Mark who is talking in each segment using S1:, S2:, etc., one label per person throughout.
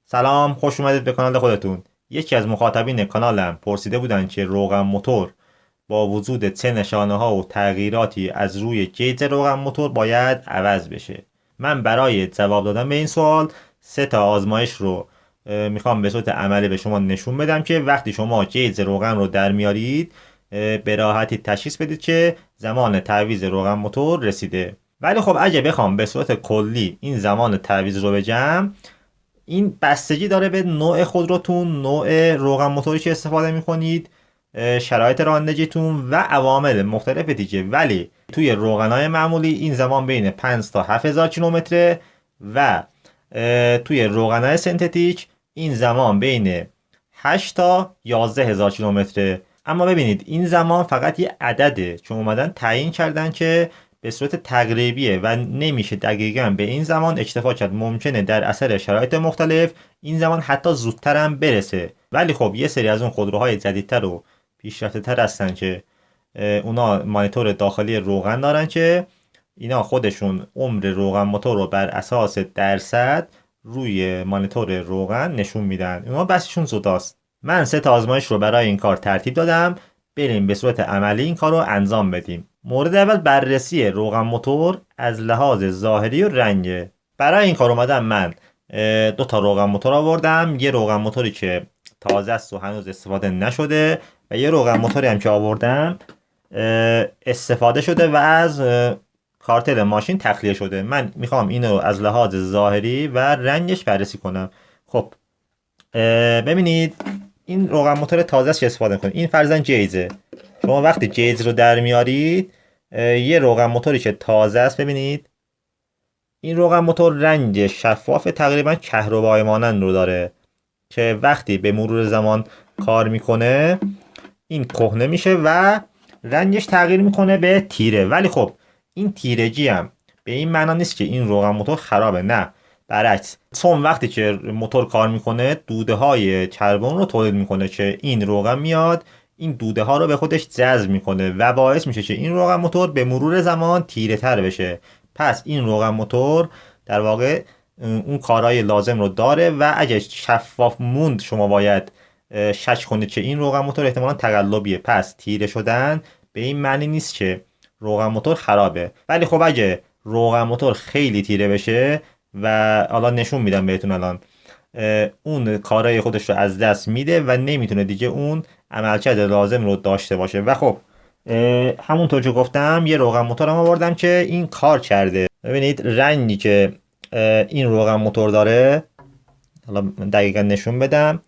S1: سلام، خوش اومدید به کانال خودتون. یکی از مخاطبین کانالم پرسیده بودن که روغن موتور با وجود چه نشانه ها و تغییراتی از روی گیج روغن موتور باید عوض بشه. من برای جواب دادن به این سوال سه تا آزمایش رو میخوام به صورت عملی به شما نشون بدم که وقتی شما گیج روغن رو در میارید به راحتی تشخیص بدید که زمان تعویض روغن موتور رسیده. ولی خب اگه بخوام به صورت کلی این زمان تعویض رو بگم، این بستگی داره به نوع خودروتون، نوع روغن موتوری که استفاده میکنید، شرایط رانندگیتون و عوامل مختلف دیگه. ولی توی روغنای معمولی این زمان بین 5 تا 7000 کیلومتره و توی روغنای سنتتیک این زمان بین 8 تا 11000 کیلومتره. اما ببینید این زمان فقط یه عدده، چون اومدن تعیین کردن که به صورت تقریبیه و نمیشه دقیقا به این زمان اکتفا کرد. ممکنه در اثر شرایط مختلف این زمان حتی زودتر هم برسه. ولی خب یه سری از اون خودروهای جدیدتر و پیشرفته تر هستن که اونا مانیتور داخلی روغن دارن که اینا خودشون عمر روغن موتور رو بر اساس درصد روی مانیتور روغن نشون میدن. اونا بسشون زوداست. من سه تا آزمایش رو برای این کار ترتیب دادم. بریم به صورت عملی این کار رو انجام بدیم. مورد اول بررسی روغن موتور از لحاظ ظاهری و رنگ. برای این کار اومدم من دو تا روغن موتور آوردم. یه روغن موتوری که تازه است و هنوز استفاده نشده و یه روغن موتوری هم که آوردم استفاده شده و از کارتل ماشین تخلیه شده. من میخوام اینو از لحاظ ظاهری و رنگش بررسی کنم. خب ببینید این روغن موتور تازه است که استفاده کنید. این فرضاً جیزه. شما وقتی جیز رو در میارید یه روغن موتوری که تازه است، ببینید این روغن موتور رنگ شفاف تقریبا کهربایی مانند رو داره که وقتی به مرور زمان کار میکنه این کهنه میشه و رنگش تغییر میکنه به تیره. ولی خب این تیرگی هم به این معنا نیست که این روغن موتور خرابه، نه برعکس. چون وقتی که موتور کار میکنه دوده های کربن رو تولید میکنه که این روغن میاد این دوده ها رو به خودش جذب میکنه و باعث میشه که این روغن موتور به مرور زمان تیره تر بشه. پس این روغن موتور در واقع اون کارهای لازم رو داره و اگه شفاف موند شما باید شک کنید که این روغن موتور احتمالاً تقلبیه. پس تیره شدن به این معنی نیست که روغن موتور خرابه. ولی خب اگه روغن موتور خیلی تیره بشه و حالا نشون میدم بهتون الان اون کارهای خودش رو از دست میده و نمیتونه دیگه اون عملکرد لازم رو داشته باشه. و خب همونطور که گفتم یه روغن موتورم آوردم که این کار کرده. ببینید رنگی که این روغن موتور داره، حالا دقیقا نشون بدم،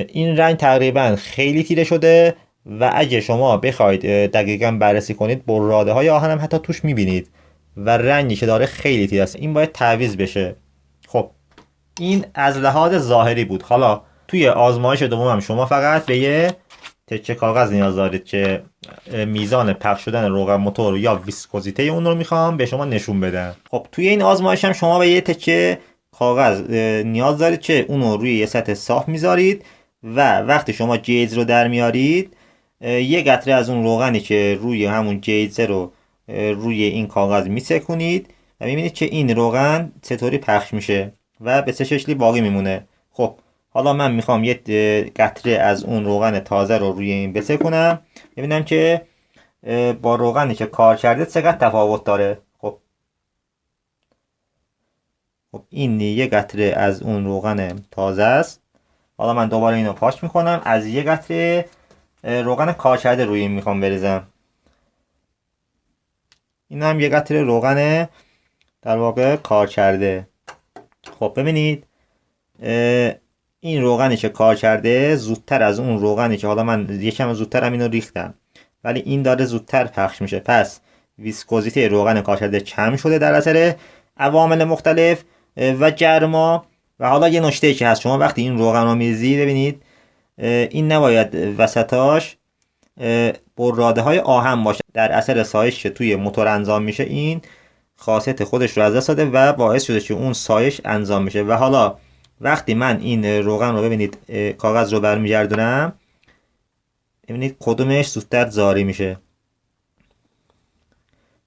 S1: این رنگ تقریبا خیلی تیره شده و اگه شما بخواید دقیقا بررسی کنید براده های آهن هم حتی توش میبینید و رنگی که داره خیلی تیره است. این باید تعویض بشه. خب این از لحاظ ظاهری بود. حالا توی آزمایش دومم شما فقط به یه تکه کاغذ نیاز دارید که میزان پخش شدن روغن موتور یا ویسکوزیته اون رو میخوام به شما نشون بدم. خب توی این آزمایش هم شما به یه تکه کاغذ نیاز دارید که اون رو روی یه سطح صاف میذارید و وقتی شما جیز رو در میارید یه قطره از اون روغنی که روی همون جیزه رو روی این کاغذ میسکونید و میبینید که این روغن چطوری پخش میشه و به چه شکلی باقی میمونه. خب حالا من میخوام یه قطره از اون روغن تازه رو روی این بسکونم ببینم که با روغنی که کار کرده چقدر تفاوت داره. خب این یه قطره از اون روغن تازه است. حالا من دوباره اینو پاک میکنم، از یه قطره روغن کار کرده روی این میخوام بریزم. این هم یه قطره روغن در واقع کار کرده. خب ببینید این روغنی که کار کرده زودتر از اون روغنی که حالا من یکم زودتر هم اینو ریختم ولی این داره زودتر پخش میشه. پس ویسکوزیته روغن کار کرده کم شده در اثر عوامل مختلف و گرما. و حالا یه نکته که هست، شما وقتی این روغن رو میریزید ببینید این نباید وسطاش براده های آهن باشه. در اثر سایش که توی موتور انجام میشه این خاصیت خودش رو از دست داده و باعث شده که اون سایش انجام میشه. و حالا وقتی من این روغن رو ببینید کاغذ رو برمیگردونم ببینید کدومش زودتر جاری میشه.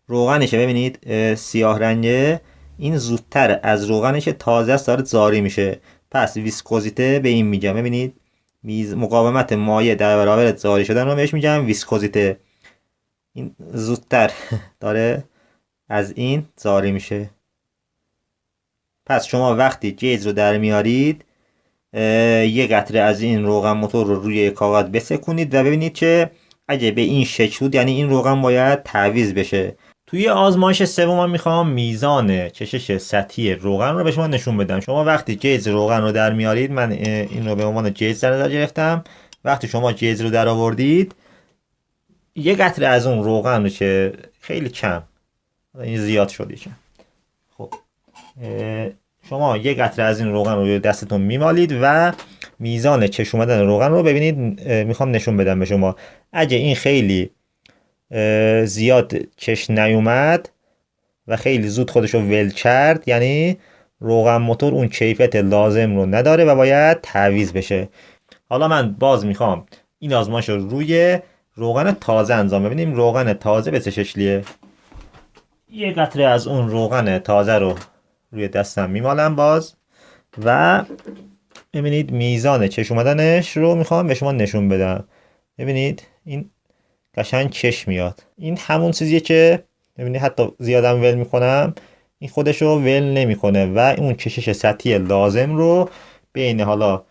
S1: روغنشه ببینید سیاه رنگه، این زودتر از روغنش تازه است داره جاری میشه. پس ویسکوزیته به این میگم. ببینید مقاومت مایع در برابر زاری شدن رو بهش میگم ویسکوزیته. این زودتر داره از این زاری میشه. پس شما وقتی گیج رو در میارید یه قطره از این روغن موتور رو روی کاغذ بسکونید و ببینید که اگه به این شکل بود یعنی این روغن باید تعویض بشه. توی آزمایش سوم میخوام میزان کشش سطحی روغن رو به شما نشون بدم. شما وقتی گیج روغن رو در میارید، من این رو به عنوان گیج در نظر گرفتم، وقتی شما گیج رو در آوردید یه قطره از اون روغن رو که خیلی کم، این زیاد شده کم، خب شما یه قطره از این روغن رو دستتون میمالید و میزان چش اومدن روغن رو ببینید. میخوام نشون بدم به شما اگه این خیلی زیاد چش نیومد و خیلی زود خودشو ول کرد یعنی روغن موتور اون کیفیت لازم رو نداره و باید تعویض بشه. حالا من باز میخوام این آزمایش رو روی روغن تازه انجام ببینیم. روغن تازه به چه شکلیه. یه قطره از اون روغن تازه رو روی دستم میمالم باز و ببینید میزان چش اومدنش رو میخوام به شما نشون بدم. ببینید این قشنگ چش میاد. این همون چیزیه که ببینید حتی زیادم ول میکنم این خودش رو ول نمیکنه و اون کشش سطحی لازم رو بین حالا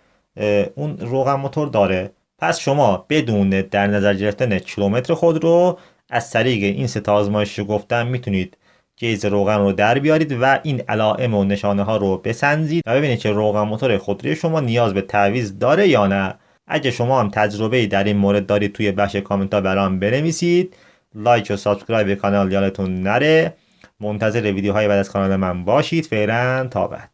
S1: اون روغن موتور داره. پس شما بدون در نظر گرفتن کیلومتر خود رو از طریق این سه تا آزمایش رو گفتم میتونید گیج روغن رو در بیارید و این علائم و نشانه ها رو بسنجید و ببینید که روغن موتور خودروی شما نیاز به تعویض داره یا نه. اگه شما هم تجربه‌ای در این مورد دارید توی بخش کامنت ها برام بنویسید. لایک و سابسکرایب کانال یادتون نره. منتظر ویدیوهای بعد از کانال من باشید. فعلا تا بعد.